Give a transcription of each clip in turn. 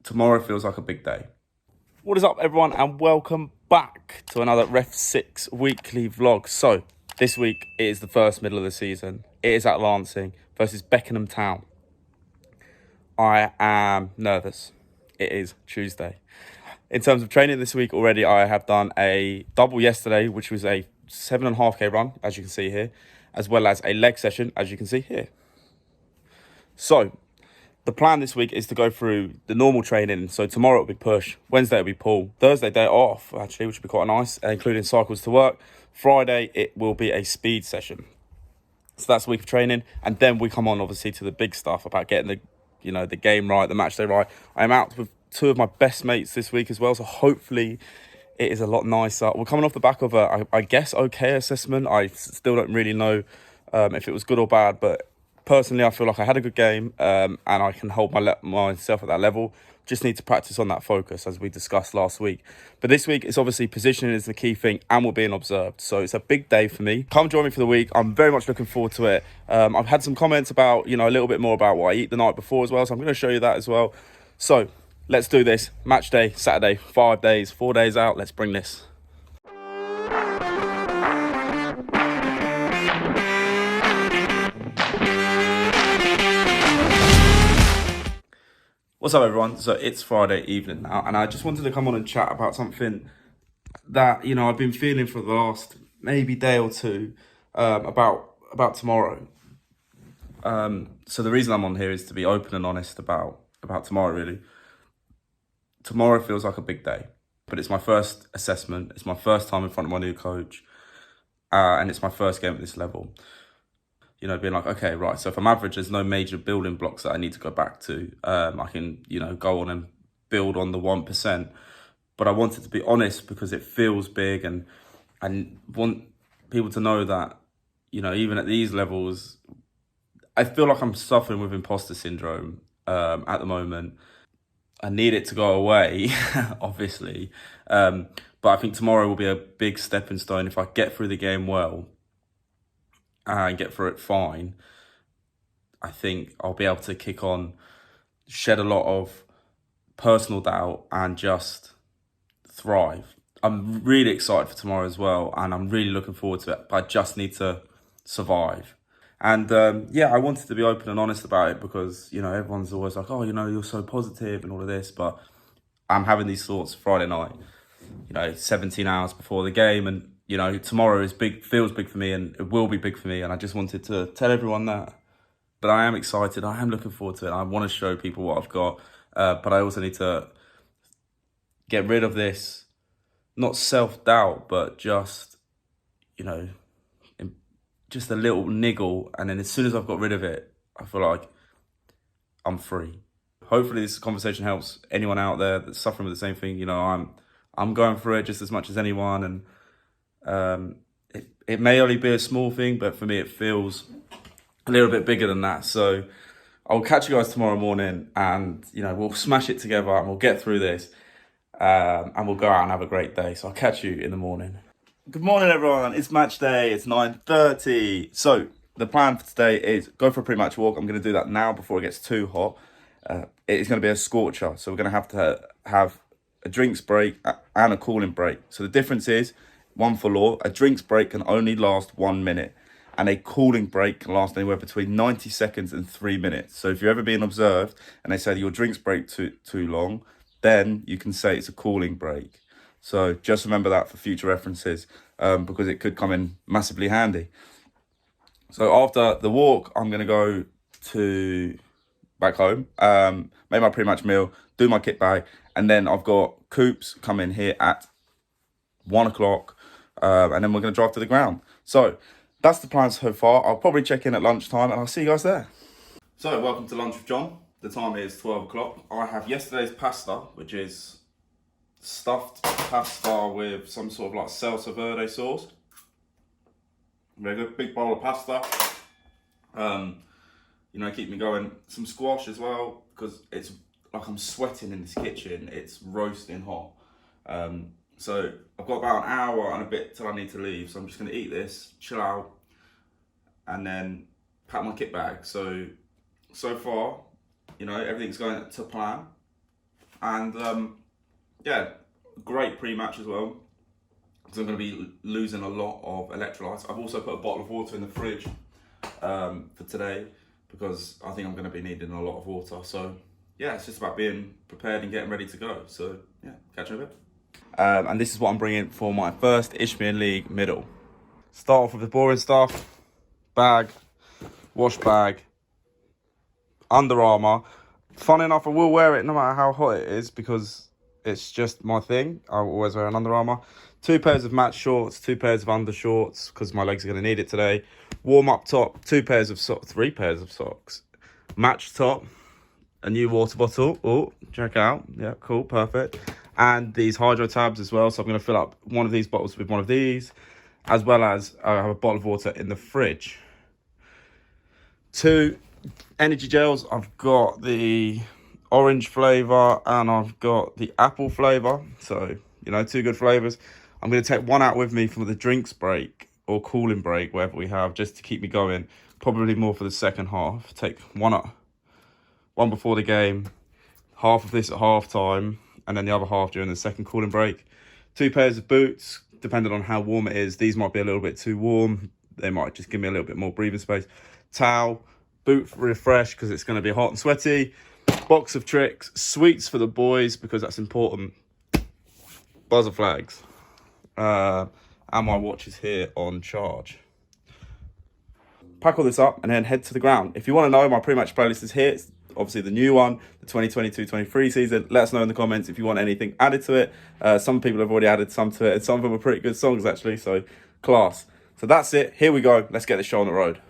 Tomorrow feels like a big day. What is up, everyone, and welcome back to another REFSIX weekly vlog. So, this week it is the first middle of the season. It is at Lancing versus Beckenham Town. I am nervous. It is Tuesday. In terms of training this week already, I have done a double yesterday, which was a 7.5k run, as you can see here, as well as a leg session, as you can see here. So, the plan this week is to go through the normal training. So tomorrow it'll be push, Wednesday it'll be pull, Thursday day off actually, which will be quite nice, including cycles to work. Friday it will be a speed session. So that's a week of training, and then we come on obviously to the big stuff about getting the game right, the match day right. I'm out with two of my best mates this week as well, so hopefully it is a lot nicer. We're coming off the back of I guess okay assessment. I still don't really know if it was good or bad, but personally, I feel like I had a good game and I can hold myself at that level. Just need to practice on that focus, as we discussed last week. But this week, it's obviously positioning is the key thing, and we're being observed. So it's a big day for me. Come join me for the week. I'm very much looking forward to it. I've had some comments about, a little bit more about what I eat the night before as well. So I'm going to show you that as well. So let's do this. Match day, Saturday, 5 days, 4 days out. Let's bring this. What's up, everyone? So it's Friday evening now, and I just wanted to come on and chat about something that I've been feeling for the last maybe day or two about tomorrow. So the reason I'm on here is to be open and honest about tomorrow. Really, tomorrow feels like a big day, but it's my first assessment. It's my first time in front of my new coach, and it's my first game at this level. Being like, okay, right, so if I'm average, there's no major building blocks that I need to go back to. I can, go on and build on the 1%. But I wanted to be honest because it feels big, and I want people to know that, even at these levels, I feel like I'm suffering with imposter syndrome at the moment. I need it to go away, obviously. But I think tomorrow will be a big stepping stone if I get through the game well and get through it fine. I think I'll be able to kick on, shed a lot of personal doubt, and just thrive. I'm really excited for tomorrow as well, and I'm really looking forward to it, but I just need to survive. And I wanted to be open and honest about it because, everyone's always like, oh, you're so positive and all of this, but I'm having these thoughts Friday night, 17 hours before the game, and tomorrow is big, feels big for me, and it will be big for me. And I just wanted to tell everyone that. But I am excited. I am looking forward to it. I want to show people what I've got. But I also need to get rid of this, not self-doubt, but just, just a little niggle. And then as soon as I've got rid of it, I feel like I'm free. Hopefully this conversation helps anyone out there that's suffering with the same thing. I'm going through it just as much as anyone, and it may only be a small thing, but for me it feels a little bit bigger than that. So I'll catch you guys tomorrow morning, and we'll smash it together, and we'll get through this, and we'll go out and have a great day. So I'll catch you in the morning. Good morning, everyone. It's match day. It's 9:30. So the plan for today is go for a pre-match walk. I'm going to do that now before it gets too hot. It's going to be a scorcher, so we're going to have a drinks break and a cooling break. So the difference is, one for law, a drinks break can only last 1 minute, and a cooling break can last anywhere between 90 seconds and 3 minutes. So if you're ever being observed and they say that your drinks break too long, then you can say it's a cooling break. So just remember that for future references, because it could come in massively handy. So after the walk, I'm going to go back home, make my pre-match meal, do my kit bag, and then I've got Coops coming here at 1 o'clock, and then we're going to drive to the ground. So that's the plan so far. I'll probably check in at lunchtime, and I'll see you guys there. So welcome to lunch with John. The time is 12 o'clock. I have yesterday's pasta, which is stuffed pasta with some sort of like salsa verde sauce. Very good, big bowl of pasta. Keep me going. Some squash as well, because it's like I'm sweating in this kitchen. It's roasting hot. So I've got about an hour and a bit till I need to leave. So I'm just going to eat this, chill out, and then pack my kit bag. So far, everything's going to plan. And yeah, great pre-match as well, because I'm going to be losing a lot of electrolytes. I've also put a bottle of water in the fridge for today, because I think I'm going to be needing a lot of water. So yeah, it's just about being prepared and getting ready to go. So yeah, catch you in a bit. And this is what I'm bringing for my first Isthmian League middle. Start off with the boring stuff: bag, wash bag, Under Armour. Fun enough, I will wear it no matter how hot it is, because it's just my thing. I always wear an Under Armour. 2 pairs of match shorts, 2 pairs of undershorts, because my legs are going to need it today. Warm up top, 2 pairs of socks, 3 pairs of socks. Match top, a new water bottle. Oh, check out. Yeah, cool, perfect. And these hydro tabs as well. So I'm going to fill up one of these bottles with one of these, as well as I have a bottle of water in the fridge. 2 energy gels. I've got the orange flavour and I've got the apple flavour. So, you know, 2 good flavours. I'm going to take one out with me for the drinks break or cooling break, whatever we have, just to keep me going. Probably more for the second half. Take one before the game, half of this at half time, and then the other half during the second cooling break. 2 pairs of boots, depending on how warm it is. These might be a little bit too warm. They might just give me a little bit more breathing space. Towel, boot refresh because it's going to be hot and sweaty. Box of tricks, sweets for the boys because that's important. Buzzer flags. And my watch is here on charge. Pack all this up and then head to the ground. If you want to know, my pre-match playlist is here. It's obviously the new one, the 2022-23 season. Let us know in the comments if you want anything added to it. Some people have already added some to it, and some of them are pretty good songs actually, so class. So that's it. Here we go. Let's get the show on the road.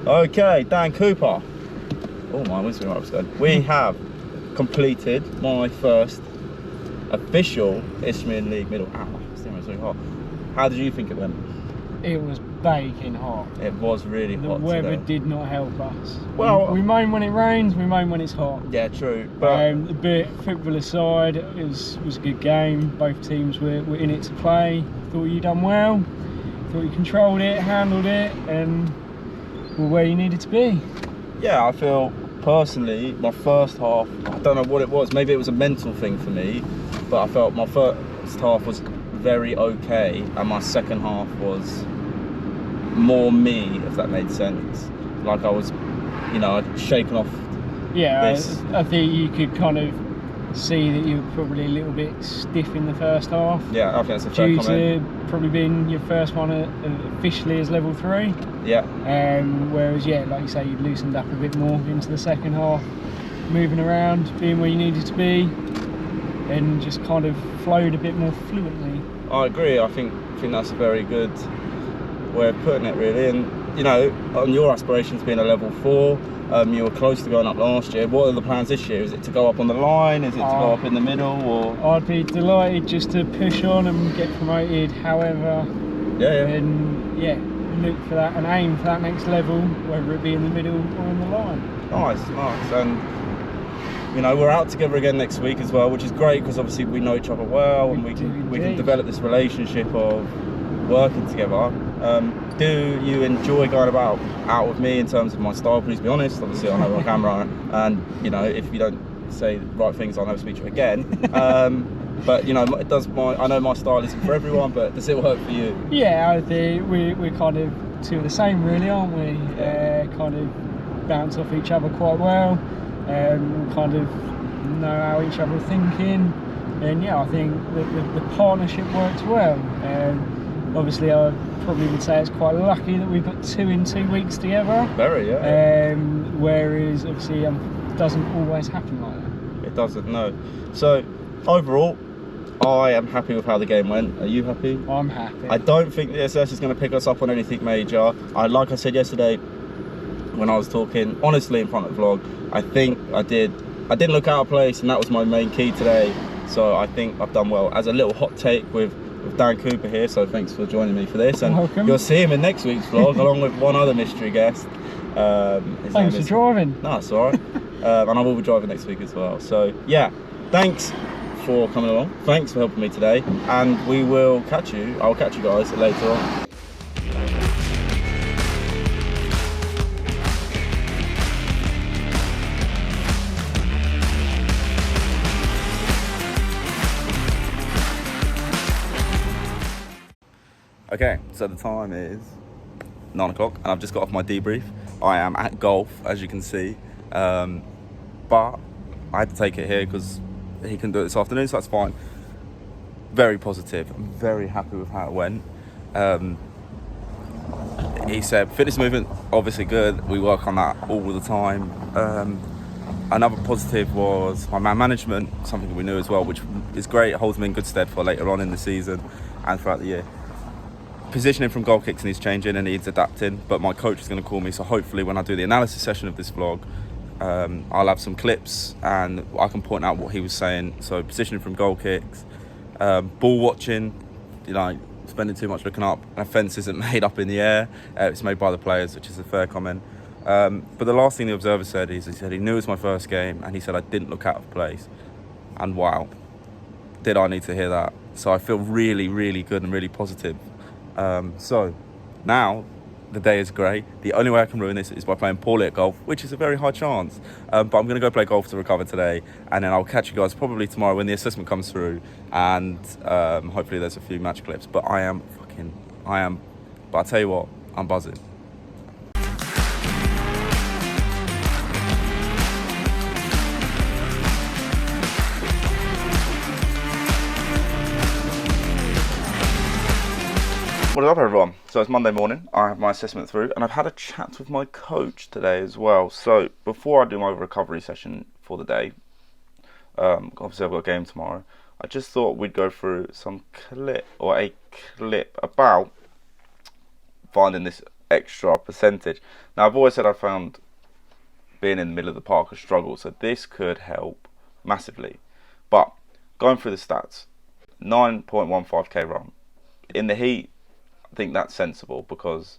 Okay, Dan Cooper. Oh my, where's my upstairs? We have completed my first official Isthmian League middle. Ow, it's really hot. How did you think it went? It was baking hot. It was really hot. The weather today. did not help us. Well, we moan when it rains, we moan when it's hot. Yeah, true. But A bit football aside, it was a good game. Both teams were in it to play. Thought you done well. Thought you controlled it, handled it, and were where you needed to be. yeah, I feel personally my first half, I don't know what it was, maybe it was a mental thing for me, but I felt my first half was very okay and my second half was more me, if that made sense. Like I was, you know, I'd shaken off. Yeah, I think you could kind of see that you were probably a little bit stiff in the first half. Yeah, I think that's a fair due comment. to probably being your first one officially as level 3. Yeah. Whereas, yeah, like you say, you loosened up a bit more into the second half, moving around, being where you needed to be, and just kind of flowed a bit more fluently. I agree. I think that's a very good way of putting it, really. And you know, on your aspirations being a level 4, you were close to going up last year. What are the plans this year? Is it to go up on the line? Is it to go up in the middle? Or I'd be delighted just to push on and get promoted. However, and yeah, look for that and aim for that next level, whether it be in the middle or in the line. Nice. And you know, we're out together again next week as well, which is great because obviously we know each other well and we can develop this relationship of working together. Do you enjoy going out with me in terms of my style? Please be honest. Obviously, I know on camera, and you know, if you don't say the right things, I'll never speak to you again. But you know, I know my style isn't for everyone, but does it work for you? Yeah, I think we're kind of two of the same, really, aren't we? Kind of bounce off each other quite well. Kind of know how each other are thinking. And yeah, I think the partnership works well. Obviously, I probably would say it's quite lucky that we've got 2 in 2 weeks together. Very, yeah. Whereas obviously it doesn't always happen like that. It doesn't, no. So overall, I am happy with how the game went. Are you happy? I'm happy. I don't think the SS is going to pick us up on anything major. Like I said yesterday when I was talking, honestly, in front of the vlog, I think I didn't look out of place, and that was my main key today. So I think I've done well. As a little hot take with Dan Cooper here, so thanks for joining me for this. And welcome. You'll see him in next week's vlog along with one other mystery guest. Thanks for driving. No, it's alright. And I will be driving next week as well. So yeah, thanks for coming along. Thanks for helping me today, and I'll catch you guys later on. Okay, so the time is 9 o'clock and I've just got off my debrief. I am at golf, as you can see, but I had to take it here because he can do it this afternoon, so that's fine. Very positive. I'm very happy with how it went. He said fitness movement, obviously good. We work on that all the time. Another positive was my man management, something we knew as well, which is great. It holds me in good stead for later on in the season and throughout the year. Positioning from goal kicks needs changing and needs adapting, but my coach is going to call me, so hopefully when I do the analysis session of this vlog, I'll have some clips and I can point out what he was saying. So positioning from goal kicks, ball watching, spending too much looking up. An offence isn't made up in the air, it's made by the players, which is a fair comment. But the last thing the observer said is, he said he knew it was my first game and he said I didn't look out of place. And wow, did I need to hear that. So I feel really, really good and really positive. So now the day is great. The only way I can ruin this is by playing poorly at golf, which is a very high chance. But I'm going to go play golf to recover today, and then I'll catch you guys probably tomorrow when the assessment comes through, and hopefully there's a few match clips. But but I'll tell you what, I'm buzzing. What is up, everyone? So it's Monday morning, I have my assessment through, and I've had a chat with my coach today as well. So before I do my recovery session for the day, obviously I've got a game tomorrow, I just thought we'd go through a clip about finding this extra percentage. Now I've always said I found being in the middle of the park a struggle, so this could help massively. But going through the stats, 9.15k run. In the heat, I think that's sensible, because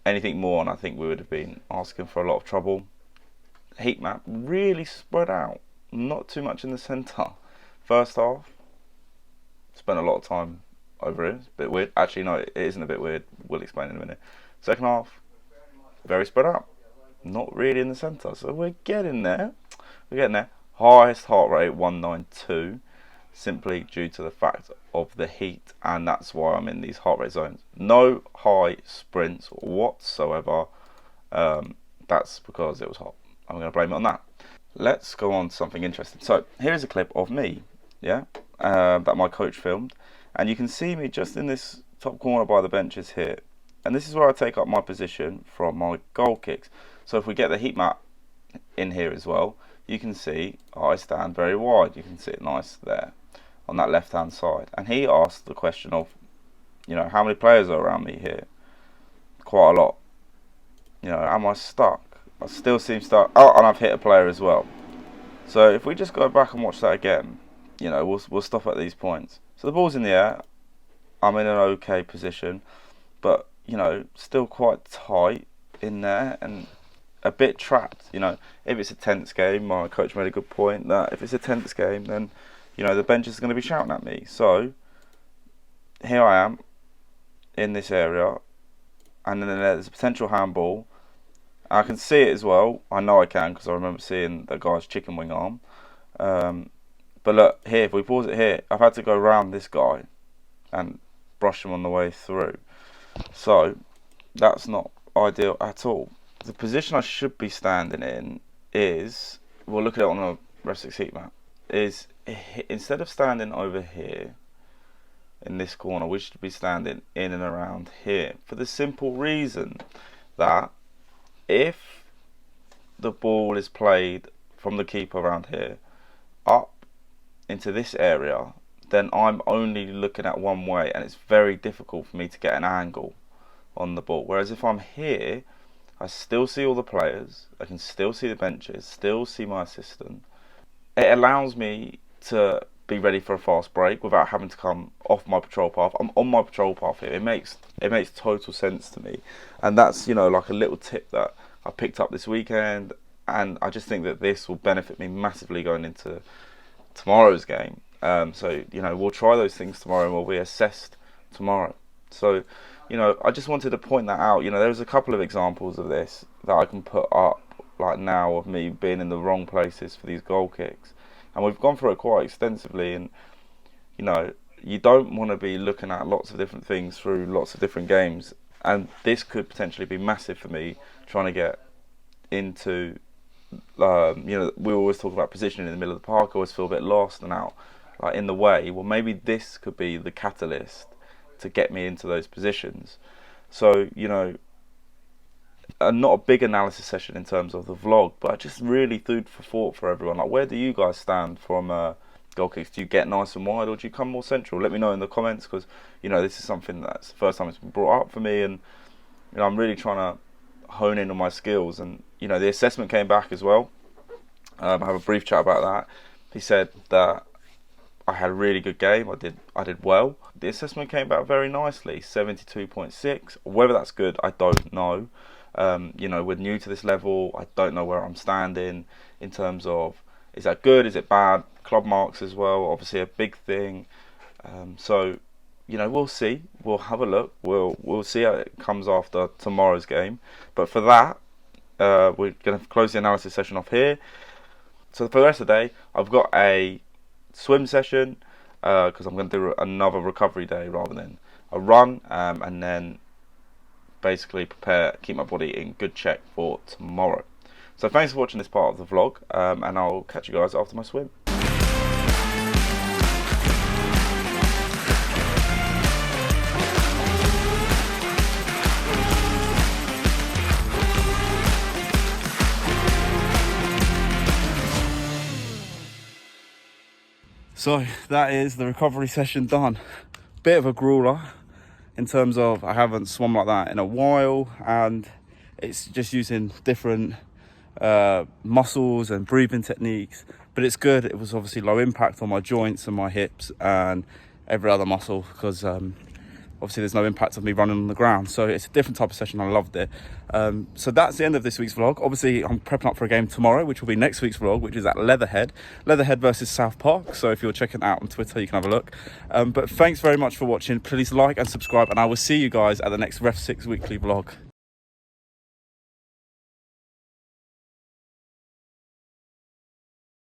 anything more and I think we would have been asking for a lot of trouble. Heat map really spread out, not too much in the centre. First half, spent a lot of time over here. It's a bit weird. Actually, no, it isn't a bit weird. We'll explain in a minute. Second half, very spread out, not really in the centre. So we're getting there. Highest heart rate 192. Simply due to the fact of the heat, and that's why I'm in these heart rate zones. No high sprints whatsoever. That's because it was hot. I'm going to blame it on that. Let's go on to something interesting. So here's a clip of me, that my coach filmed, and you can see me just in this top corner by the benches here, and this is where I take up my position from my goal kicks. So if we get the heat map in here as well, you can see I stand very wide. You can see it nice there on that left hand side. And he asked the question of, how many players are around me here? Quite a lot. Am I stuck? I still seem stuck. Oh, and I've hit a player as well. So if we just go back and watch that again, we'll stop at these points. So the ball's in the air. I'm in an okay position, but still quite tight in there and a bit trapped. If it's a tense game, my coach made a good point that if it's a tense game, then the bench is going to be shouting at me. So here I am in this area, and then there's a potential handball. I can see it as well. I know I can, because I remember seeing the guy's chicken wing arm. But look here, if we pause it here, I've had to go around this guy and brush him on the way through. So that's not ideal at all. The position I should be standing in is, we'll look at it on a REFSIX heat map, is instead of standing over here in this corner, we should be standing in and around here, for the simple reason that if the ball is played from the keeper around here up into this area, then I'm only looking at one way, and it's very difficult for me to get an angle on the ball. Whereas if I'm here, I still see all the players, I can still see the benches, still see my assistant. It allows me to be ready for a fast break without having to come off my patrol path. I'm on my patrol path here. It makes total sense to me, and that's, you know, like a little tip that I picked up this weekend, and I just think that this will benefit me massively going into tomorrow's game. So, you know, we'll try those things tomorrow and we'll be assessed tomorrow. So, you know, I just wanted to point that out. You know, there's a couple of examples of this that I can put up like now, of me being in the wrong places for these goal kicks, and we've gone through it quite extensively. And you know, you don't want to be looking at lots of different things through lots of different games, and this could potentially be massive for me trying to get into you know, we always talk about positioning in the middle of the park. I always feel a bit lost and out, like, in the way. Well, maybe this could be the catalyst to get me into those positions. So, you know, not a big analysis session in terms of the vlog, but I just really food for thought for everyone. Like, where do you guys stand from goal kicks? Do you get nice and wide, or do you come more central? Let me know in the comments, because, you know, this is something that's the first time it's been brought up for me, and, you know, I'm really trying to hone in on my skills. And, you know, the assessment came back as well. I have a brief chat about that. He said that I had a really good game. I did well. The assessment came back very nicely, 72.6. Whether that's good, I don't know. You know, we're new to this level. I don't know where I'm standing in terms of, is that good, is it bad? Club marks as well, obviously a big thing. So, you know, we'll see. We'll have a look. We'll see how it comes after tomorrow's game. But for that, we're going to close the analysis session off here. So for the rest of the day, I've got a swim session, because I'm going to do another recovery day rather than a run, and then basically keep my body in good check for tomorrow. So thanks for watching this part of the vlog, and I'll catch you guys after my swim. So that is the recovery session done. Bit of a grueler in terms of I haven't swum like that in a while, and it's just using different muscles and breathing techniques, but it's good. It was obviously low impact on my joints and my hips and every other muscle, because obviously there's no impact of me running on the ground. So it's a different type of session. I loved it. So that's the end of this week's vlog. Obviously I'm prepping up for a game tomorrow, which will be next week's vlog, which is at Leatherhead versus South Park. So if you're checking it out on Twitter, you can have a look. But thanks very much for watching. Please like and subscribe, and I will see you guys at the next REFSIX weekly vlog.